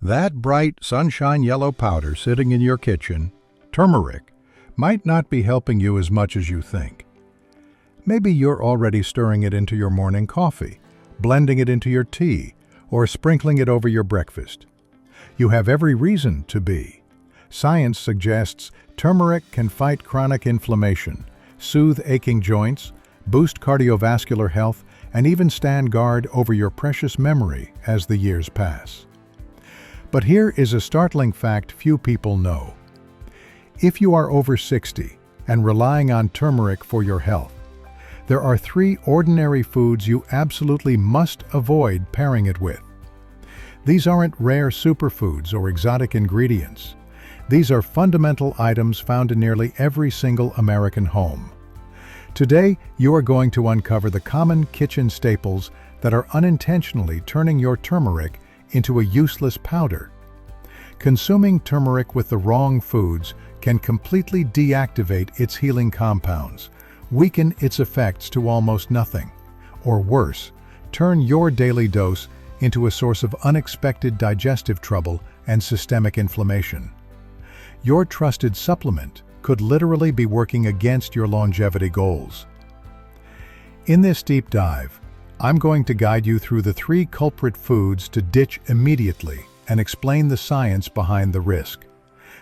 That bright sunshine yellow powder sitting in your kitchen, turmeric, might not be helping you as much as you think. Maybe you're already stirring it into your morning coffee, blending it into your tea, or sprinkling it over your breakfast. You have every reason to be. Science suggests turmeric can fight chronic inflammation, soothe aching joints, boost cardiovascular health, and even stand guard over your precious memory as the years pass. But here is a startling fact few people know. If you are over 60 and relying on turmeric for your health, there are 3 ordinary foods you absolutely must avoid pairing it with. These aren't rare superfoods or exotic ingredients. These are fundamental items found in nearly every single American home. Today, you are going to uncover the common kitchen staples that are unintentionally turning your turmeric into a useless powder. Consuming turmeric with the wrong foods can completely deactivate its healing compounds, weaken its effects to almost nothing, or worse, turn your daily dose into a source of unexpected digestive trouble and systemic inflammation. Your trusted supplement could literally be working against your longevity goals. In this deep dive, I'm going to guide you through the 3 culprit foods to ditch immediately and explain the science behind the risk.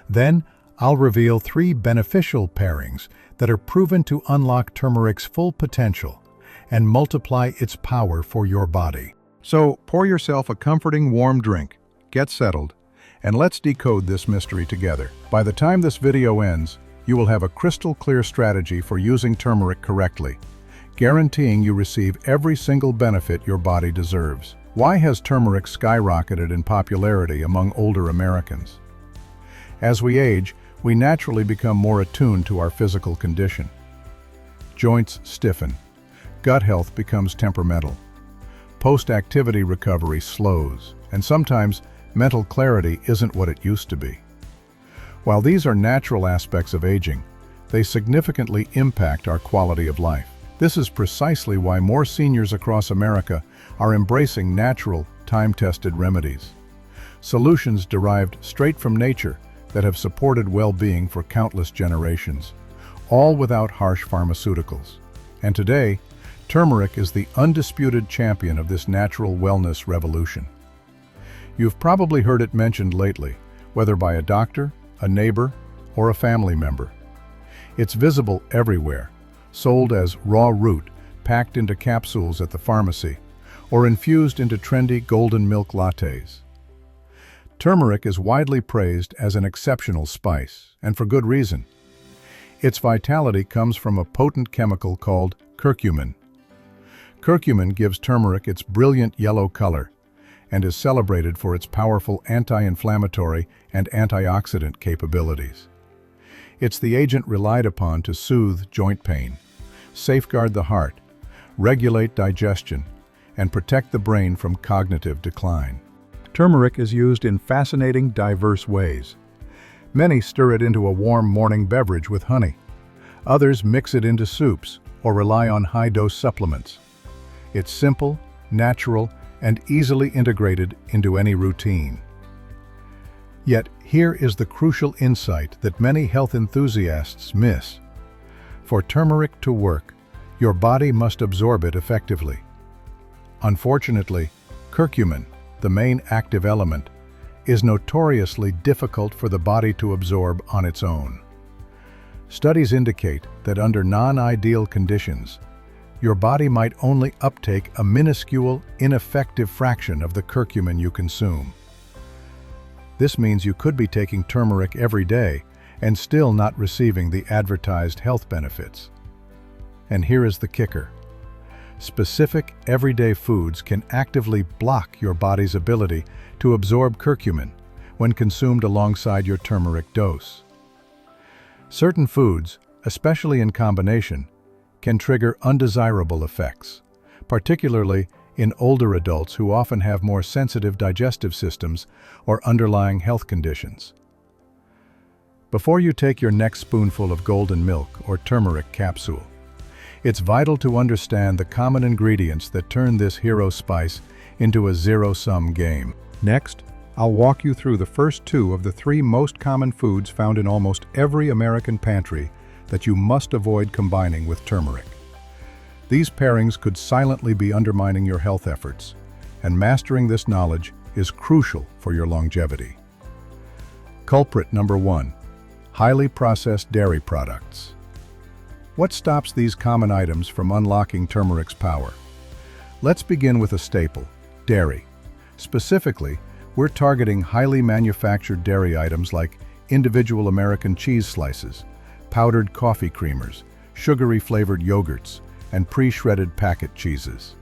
Then, I'll reveal 3 beneficial pairings that are proven to unlock turmeric's full potential and multiply its power for your body. So, pour yourself a comforting warm drink, get settled, and let's decode this mystery together. By the time this video ends, you will have a crystal clear strategy for using turmeric correctly, guaranteeing you receive every single benefit your body deserves. Why has turmeric skyrocketed in popularity among older Americans? As we age, we naturally become more attuned to our physical condition. Joints stiffen, gut health becomes temperamental, post-activity recovery slows, and sometimes mental clarity isn't what it used to be. While these are natural aspects of aging, they significantly impact our quality of life. This is precisely why more seniors across America are embracing natural, time-tested remedies. Solutions derived straight from nature that have supported well-being for countless generations, all without harsh pharmaceuticals. And today, turmeric is the undisputed champion of this natural wellness revolution. You've probably heard it mentioned lately, whether by a doctor, a neighbor, or a family member. It's visible everywhere, sold as raw root, packed into capsules at the pharmacy, or infused into trendy golden milk lattes. Turmeric is widely praised as an exceptional spice, and for good reason. Its vitality comes from a potent chemical called curcumin. Curcumin gives turmeric its brilliant yellow color and is celebrated for its powerful anti-inflammatory and antioxidant capabilities. It's the agent relied upon to soothe joint pain, safeguard the heart, regulate digestion, and protect the brain from cognitive decline. Turmeric is used in fascinating, diverse ways. Many stir it into a warm morning beverage with honey. Others mix it into soups or rely on high-dose supplements. It's simple, natural, and easily integrated into any routine. Yet, here is the crucial insight that many health enthusiasts miss. For turmeric to work, your body must absorb it effectively. Unfortunately, curcumin, the main active element, is notoriously difficult for the body to absorb on its own. Studies indicate that under non-ideal conditions, your body might only uptake a minuscule, ineffective fraction of the curcumin you consume. This means you could be taking turmeric every day and still not receiving the advertised health benefits. And here is the kicker. Specific, everyday foods can actively block your body's ability to absorb curcumin when consumed alongside your turmeric dose. Certain foods, especially in combination, can trigger undesirable effects, particularly in older adults who often have more sensitive digestive systems or underlying health conditions. Before you take your next spoonful of golden milk or turmeric capsule, it's vital to understand the common ingredients that turn this hero spice into a zero-sum game. Next, I'll walk you through the first two of the three most common foods found in almost every American pantry that you must avoid combining with turmeric. These pairings could silently be undermining your health efforts, and mastering this knowledge is crucial for your longevity. Culprit number 1. Highly processed dairy products. What stops these common items from unlocking turmeric's power? Let's begin with a staple, dairy. Specifically, we're targeting highly manufactured dairy items like individual American cheese slices, powdered coffee creamers, sugary flavored yogurts, and pre-shredded packet cheeses.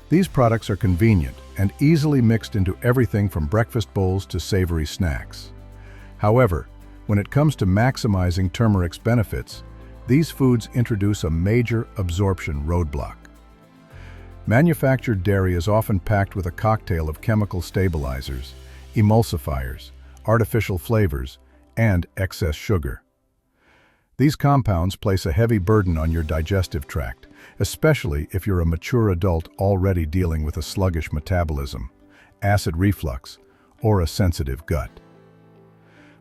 These products are convenient and easily mixed into everything from breakfast bowls to savory snacks. However, when it comes to maximizing turmeric's benefits, these foods introduce a major absorption roadblock. Manufactured dairy is often packed with a cocktail of chemical stabilizers, emulsifiers, artificial flavors, and excess sugar. These compounds place a heavy burden on your digestive tract, especially if you're a mature adult already dealing with a sluggish metabolism, acid reflux, or a sensitive gut.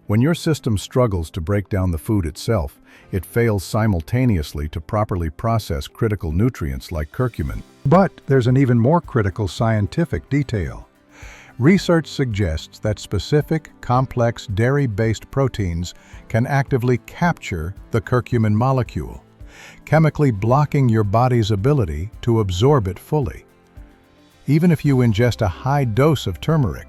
When your system struggles to break down the food itself, it fails simultaneously to properly process critical nutrients like curcumin. But there's an even more critical scientific detail. Research suggests that specific, complex dairy-based proteins can actively capture the curcumin molecule, chemically blocking your body's ability to absorb it fully. Even if you ingest a high dose of turmeric,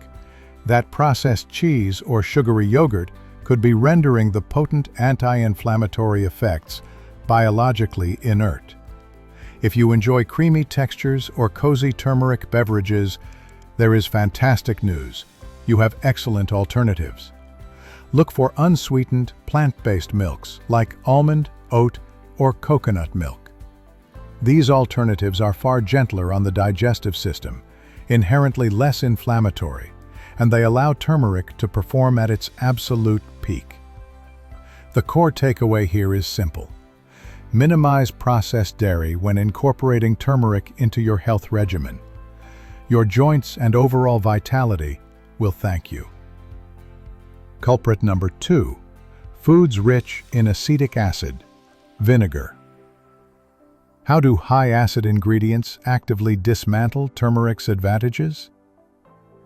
that processed cheese or sugary yogurt could be rendering the potent anti-inflammatory effects biologically inert. If you enjoy creamy textures or cozy turmeric beverages, there is fantastic news. You have excellent alternatives. Look for unsweetened, plant-based milks like almond, oat, or coconut milk. These alternatives are far gentler on the digestive system, inherently less inflammatory, and they allow turmeric to perform at its absolute peak. The core takeaway here is simple. Minimize processed dairy when incorporating turmeric into your health regimen. Your joints and overall vitality will thank you. Culprit number 2. Foods rich in acetic acid, vinegar. How do high-acid ingredients actively dismantle turmeric's advantages?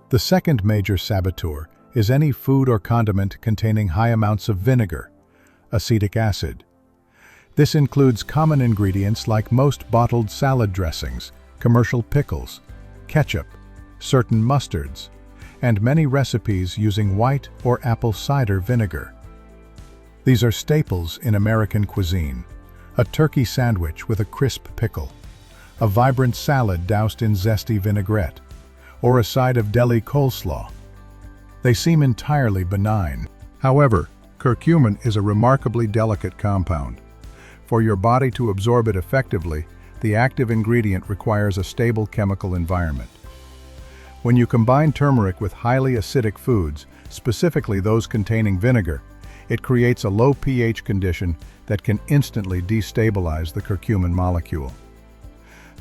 The second major saboteur is any food or condiment containing high amounts of vinegar, acetic acid. This includes common ingredients like most bottled salad dressings, commercial pickles, ketchup, certain mustards, and many recipes using white or apple cider vinegar. These are staples in American cuisine: a turkey sandwich with a crisp pickle, a vibrant salad doused in zesty vinaigrette, or a side of deli coleslaw. They seem entirely benign. However, curcumin is a remarkably delicate compound. For your body to absorb it effectively, the active ingredient requires a stable chemical environment. When you combine turmeric with highly acidic foods, specifically those containing vinegar, it creates a low pH condition that can instantly destabilize the curcumin molecule.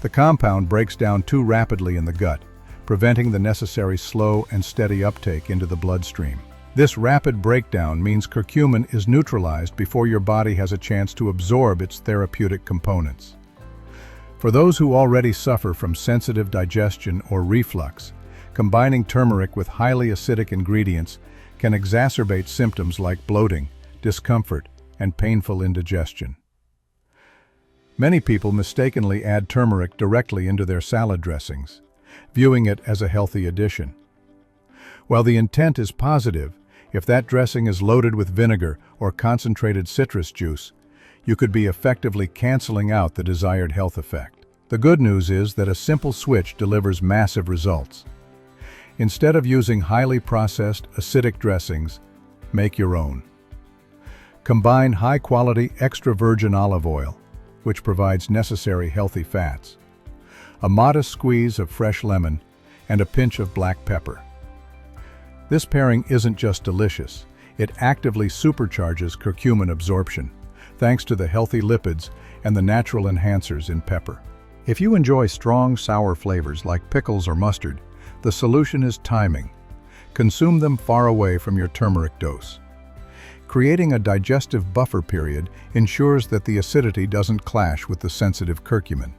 The compound breaks down too rapidly in the gut, preventing the necessary slow and steady uptake into the bloodstream. This rapid breakdown means curcumin is neutralized before your body has a chance to absorb its therapeutic components. For those who already suffer from sensitive digestion or reflux, combining turmeric with highly acidic ingredients can exacerbate symptoms like bloating, discomfort, and painful indigestion. Many people mistakenly add turmeric directly into their salad dressings, viewing it as a healthy addition. While the intent is positive, if that dressing is loaded with vinegar or concentrated citrus juice, you could be effectively canceling out the desired health effect. The good news is that a simple switch delivers massive results. Instead of using highly processed, acidic dressings, make your own. Combine high-quality extra virgin olive oil, which provides necessary healthy fats, a modest squeeze of fresh lemon, and a pinch of black pepper. This pairing isn't just delicious, it actively supercharges curcumin absorption, thanks to the healthy lipids and the natural enhancers in pepper. If you enjoy strong, sour flavors like pickles or mustard, the solution is timing. consume them far away from your turmeric dose. Creating a digestive buffer period ensures that the acidity doesn't clash with the sensitive curcumin.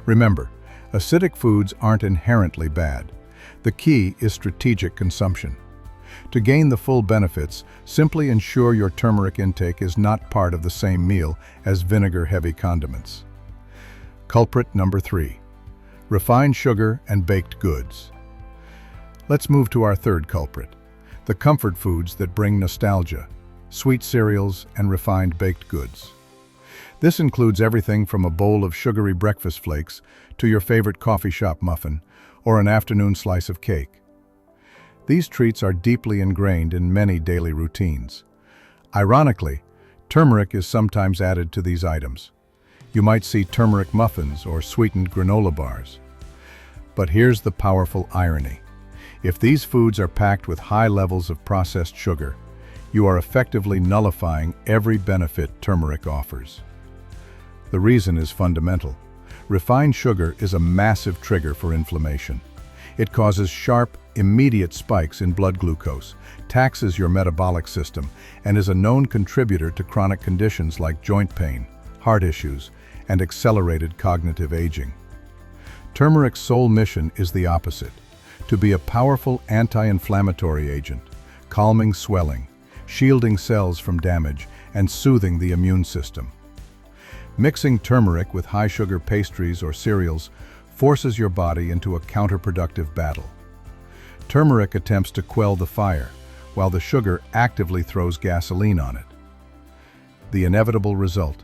Remember, acidic foods aren't inherently bad. The key is strategic consumption. To gain the full benefits, simply ensure your turmeric intake is not part of the same meal as vinegar-heavy condiments. Culprit number 3. Refined sugar and baked goods. Let's move to our third culprit, the comfort foods that bring nostalgia, sweet cereals and refined baked goods. This includes everything from a bowl of sugary breakfast flakes to your favorite coffee shop muffin or an afternoon slice of cake. These treats are deeply ingrained in many daily routines. Ironically, turmeric is sometimes added to these items. You might see turmeric muffins or sweetened granola bars. But here's the powerful irony. If these foods are packed with high levels of processed sugar, you are effectively nullifying every benefit turmeric offers. The reason is fundamental. Refined sugar is a massive trigger for inflammation. It causes sharp, immediate spikes in blood glucose, taxes your metabolic system, and is a known contributor to chronic conditions like joint pain, heart issues, and accelerated cognitive aging. Turmeric's sole mission is the opposite, to be a powerful anti-inflammatory agent, calming swelling, shielding cells from damage, and soothing the immune system. Mixing turmeric with high-sugar pastries or cereals forces your body into a counterproductive battle. Turmeric attempts to quell the fire, while the sugar actively throws gasoline on it. The inevitable result: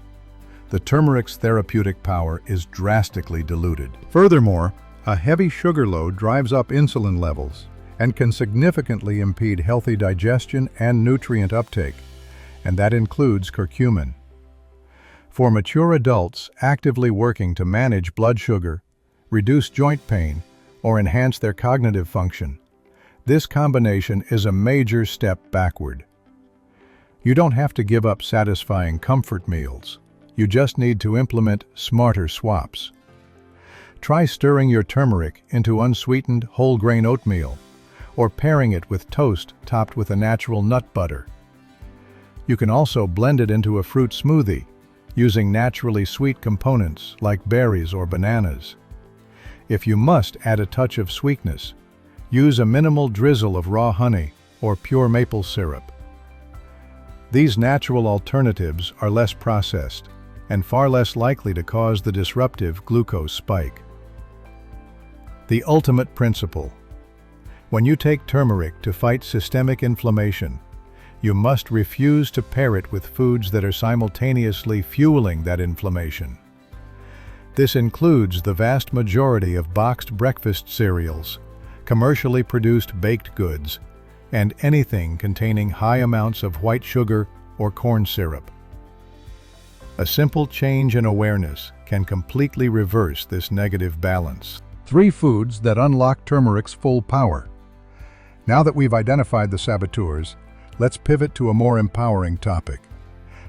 the turmeric's therapeutic power is drastically diluted. Furthermore, a heavy sugar load drives up insulin levels and can significantly impede healthy digestion and nutrient uptake, and that includes curcumin. For mature adults actively working to manage blood sugar, reduce joint pain, or enhance their cognitive function, this combination is a major step backward. You don't have to give up satisfying comfort meals. You just need to implement smarter swaps. Try stirring your turmeric into unsweetened whole-grain oatmeal, or pairing it with toast topped with a natural nut butter. You can also blend it into a fruit smoothie, using naturally sweet components like berries or bananas. If you must add a touch of sweetness, use a minimal drizzle of raw honey or pure maple syrup. These natural alternatives are less processed and far less likely to cause the disruptive glucose spike. The ultimate principle: when you take turmeric to fight systemic inflammation, you must refuse to pair it with foods that are simultaneously fueling that inflammation. This includes the vast majority of boxed breakfast cereals, commercially produced baked goods, and anything containing high amounts of white sugar or corn syrup. A simple change in awareness can completely reverse this negative balance. 3 foods that unlock turmeric's full power. Now that we've identified the saboteurs, let's pivot to a more empowering topic: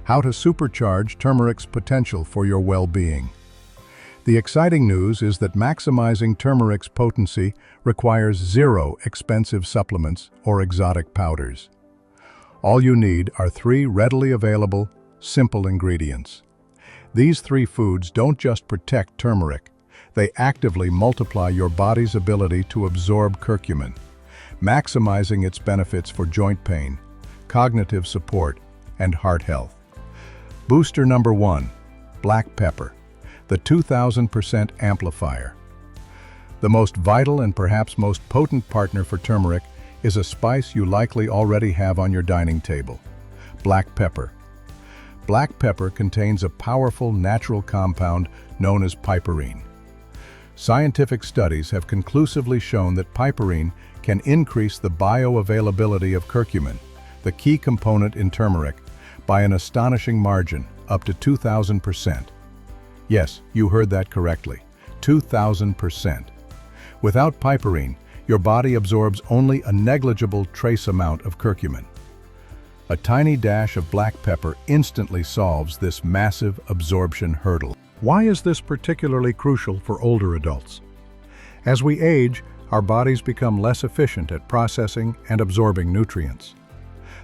how to supercharge turmeric's potential for your well-being. The exciting news is that maximizing turmeric's potency requires 0 expensive supplements or exotic powders. All you need are 3 readily available, simple ingredients. These 3 foods don't just protect turmeric, they actively multiply your body's ability to absorb curcumin, maximizing its benefits for joint pain, cognitive support, and heart health. Booster number 1, black pepper, the 2000% amplifier. The most vital and perhaps most potent partner for turmeric is a spice you likely already have on your dining table: black pepper. Black pepper contains a powerful natural compound known as piperine. Scientific studies have conclusively shown that piperine can increase the bioavailability of curcumin, the key component in turmeric, by an astonishing margin, up to 2000%. Yes, you heard that correctly, 2000%. Without piperine, your body absorbs only a negligible trace amount of curcumin. A tiny dash of black pepper instantly solves this massive absorption hurdle. Why is this particularly crucial for older adults? As we age, our bodies become less efficient at processing and absorbing nutrients.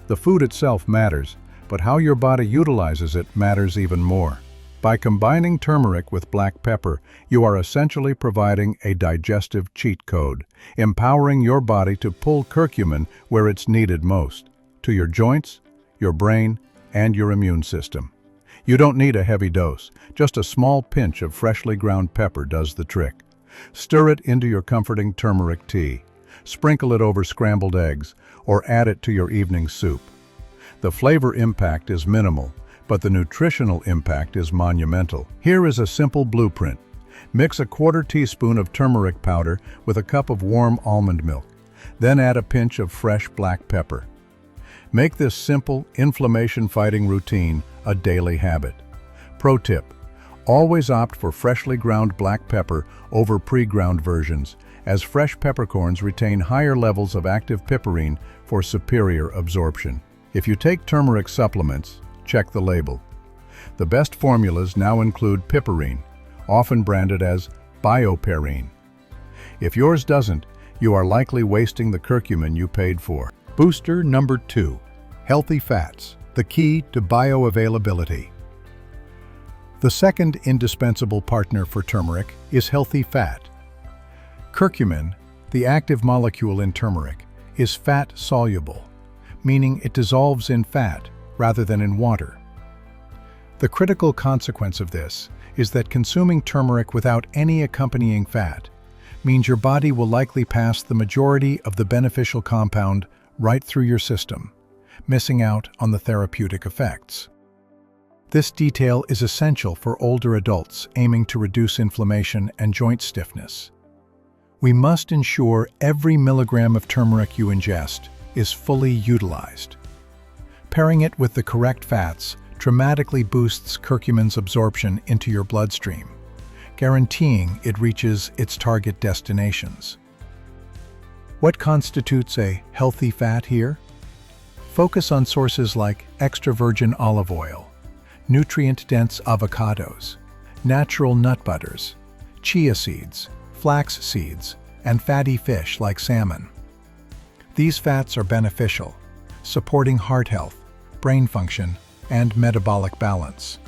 The food itself matters, but how your body utilizes it matters even more. By combining turmeric with black pepper, you are essentially providing a digestive cheat code, empowering your body to pull curcumin where it's needed most, to your joints, your brain, and your immune system. You don't need a heavy dose. Just a small pinch of freshly ground pepper does the trick. Stir it into your comforting turmeric tea. Sprinkle it over scrambled eggs, or add it to your evening soup. The flavor impact is minimal, but the nutritional impact is monumental. Here is a simple blueprint. Mix a quarter teaspoon of turmeric powder with a cup of warm almond milk. Then add a pinch of fresh black pepper. Make this simple, inflammation-fighting routine a daily habit. Pro tip: always opt for freshly ground black pepper over pre-ground versions, as fresh peppercorns retain higher levels of active piperine for superior absorption. If you take turmeric supplements, check the label. The best formulas now include piperine, often branded as bioperine. If yours doesn't, you are likely wasting the curcumin you paid for. Booster number 2, healthy fats, the key to bioavailability. The second indispensable partner for turmeric is healthy fat. Curcumin, the active molecule in turmeric, is fat-soluble, meaning it dissolves in fat rather than in water. The critical consequence of this is that consuming turmeric without any accompanying fat means your body will likely pass the majority of the beneficial compound right through your system, missing out on the therapeutic effects. This detail is essential for older adults aiming to reduce inflammation and joint stiffness. We must ensure every milligram of turmeric you ingest is fully utilized. Pairing it with the correct fats dramatically boosts curcumin's absorption into your bloodstream, guaranteeing it reaches its target destinations. What constitutes a healthy fat here? Focus on sources like extra virgin olive oil, nutrient-dense avocados, natural nut butters, chia seeds, flax seeds, and fatty fish like salmon. These fats are beneficial, supporting heart health, brain function, and metabolic balance,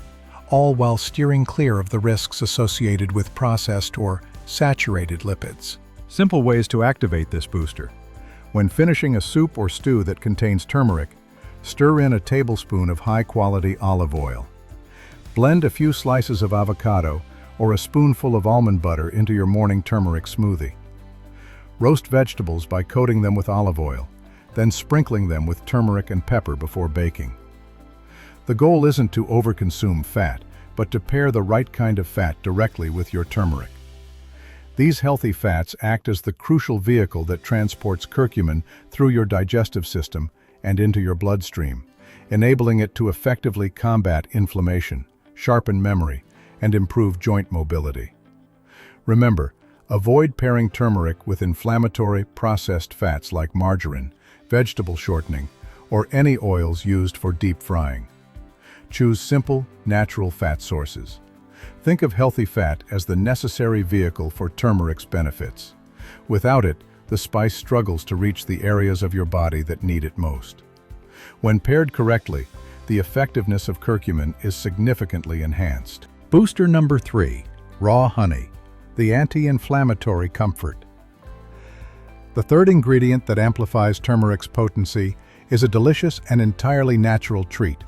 all while steering clear of the risks associated with processed or saturated lipids. Simple ways to activate this booster. When finishing a soup or stew that contains turmeric, stir in a tablespoon of high-quality olive oil. Blend a few slices of avocado or a spoonful of almond butter into your morning turmeric smoothie. Roast vegetables by coating them with olive oil, then sprinkling them with turmeric and pepper before baking. The goal isn't to overconsume fat, but to pair the right kind of fat directly with your turmeric. These healthy fats act as the crucial vehicle that transports curcumin through your digestive system and into your bloodstream, enabling it to effectively combat inflammation, sharpen memory, and improve joint mobility. Remember, avoid pairing turmeric with inflammatory processed fats like margarine, vegetable shortening, or any oils used for deep frying. Choose simple, natural fat sources. Think of healthy fat as the necessary vehicle for turmeric's benefits. Without it, the spice struggles to reach the areas of your body that need it most. When paired correctly, the effectiveness of curcumin is significantly enhanced. Booster number 3, raw honey, the anti-inflammatory comfort. The third ingredient that amplifies turmeric's potency is a delicious and entirely natural treat: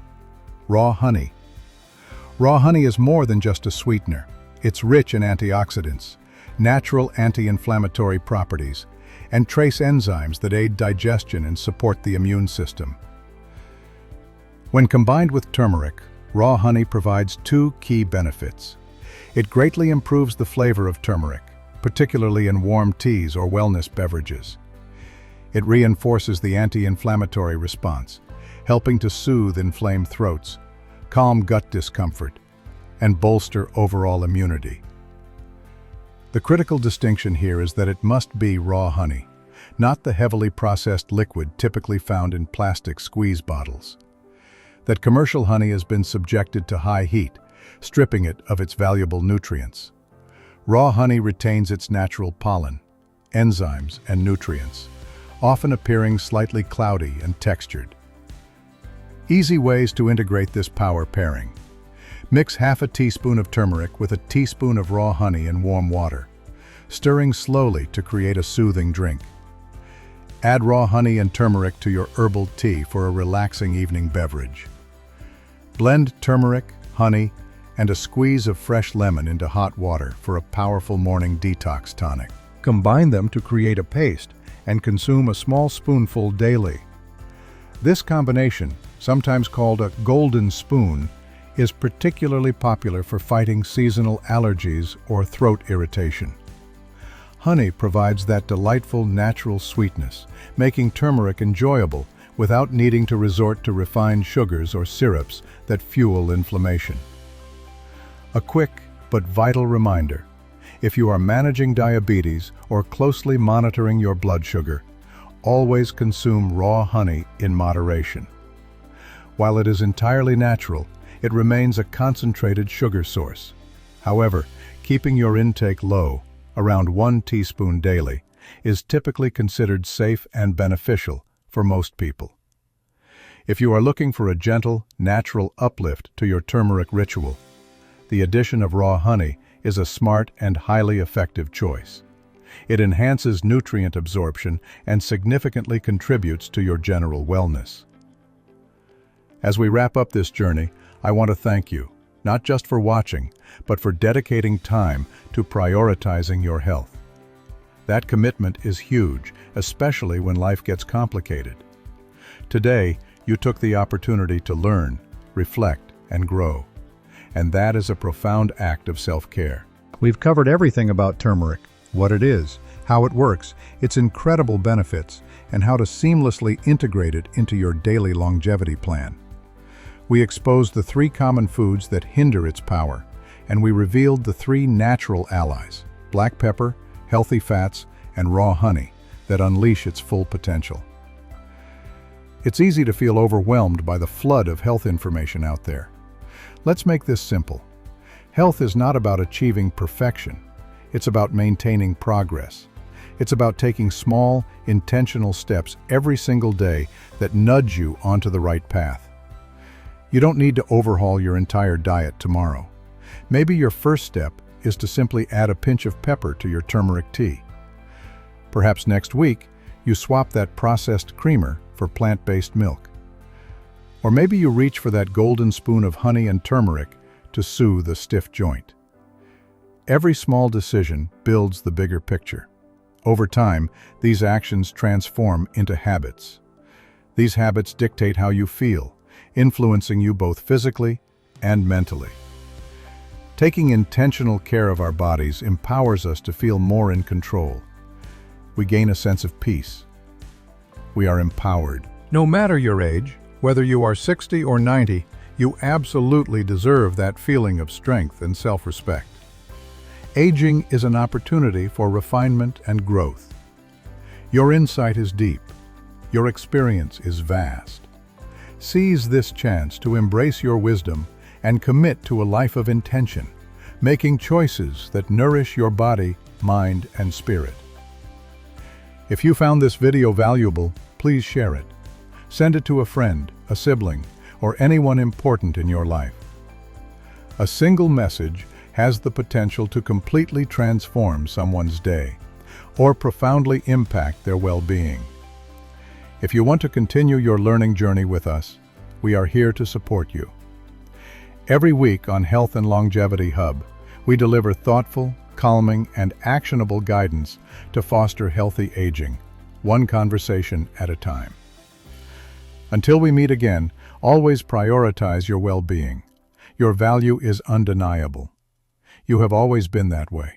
raw honey. Raw honey is more than just a sweetener. It's rich in antioxidants, natural anti-inflammatory properties, and trace enzymes that aid digestion and support the immune system. When combined with turmeric, raw honey provides two key benefits. It greatly improves the flavor of turmeric, particularly in warm teas or wellness beverages. It reinforces the anti-inflammatory response, helping to soothe inflamed throats, calm gut discomfort, and bolster overall immunity. The critical distinction here is that it must be raw honey, not the heavily processed liquid typically found in plastic squeeze bottles. That commercial honey has been subjected to high heat, stripping it of its valuable nutrients. Raw honey retains its natural pollen, enzymes, and nutrients, often appearing slightly cloudy and textured. Easy ways to integrate this power pairing. Mix half a teaspoon of turmeric with a teaspoon of raw honey in warm water, stirring slowly to create a soothing drink. Add raw honey and turmeric to your herbal tea for a relaxing evening beverage. Blend turmeric, honey, and a squeeze of fresh lemon into hot water for a powerful morning detox tonic. Combine them to create a paste and consume a small spoonful daily. This combination, sometimes called a golden spoon, is particularly popular for fighting seasonal allergies or throat irritation. Honey provides that delightful natural sweetness, making turmeric enjoyable without needing to resort to refined sugars or syrups that fuel inflammation. A quick but vital reminder: if you are managing diabetes or closely monitoring your blood sugar, always consume raw honey in moderation. While it is entirely natural, it remains a concentrated sugar source. However, keeping your intake low, around 1 teaspoon daily, is typically considered safe and beneficial for most people. If you are looking for a gentle, natural uplift to your turmeric ritual, the addition of raw honey is a smart and highly effective choice. It enhances nutrient absorption and significantly contributes to your general wellness. As we wrap up this journey, I want to thank you, not just for watching, but for dedicating time to prioritizing your health. That commitment is huge, especially when life gets complicated. Today, you took the opportunity to learn, reflect, and grow. And that is a profound act of self-care. We've covered everything about turmeric, what it is, how it works, its incredible benefits, and how to seamlessly integrate it into your daily longevity plan. We exposed the 3 common foods that hinder its power, and we revealed the 3 natural allies: black pepper, healthy fats, and raw honey, that unleash its full potential. It's easy to feel overwhelmed by the flood of health information out there. Let's make this simple. Health is not about achieving perfection. It's about maintaining progress. It's about taking small, intentional steps every single day that nudge you onto the right path. You don't need to overhaul your entire diet tomorrow. Maybe your first step is to simply add a pinch of pepper to your turmeric tea. Perhaps next week, you swap that processed creamer for plant-based milk. Or maybe you reach for that golden spoon of honey and turmeric to soothe a stiff joint. Every small decision builds the bigger picture. Over time, these actions transform into habits. These habits dictate how you feel, influencing you both physically and mentally. Taking intentional care of our bodies empowers us to feel more in control. We gain a sense of peace. We are empowered. No matter your age, whether you are 60 or 90, you absolutely deserve that feeling of strength and self-respect. Aging is an opportunity for refinement and growth. Your insight is deep. Your experience is vast. Seize this chance to embrace your wisdom and commit to a life of intention, making choices that nourish your body, mind, and spirit. If you found this video valuable, please share it. Send it to a friend, a sibling, or anyone important in your life. A single message has the potential to completely transform someone's day or profoundly impact their well-being. If you want to continue your learning journey with us, we are here to support you. Every week on Health and Longevity Hub, we deliver thoughtful, calming, and actionable guidance to foster healthy aging, one conversation at a time. Until we meet again, always prioritize your well-being. Your value is undeniable. You have always been that way.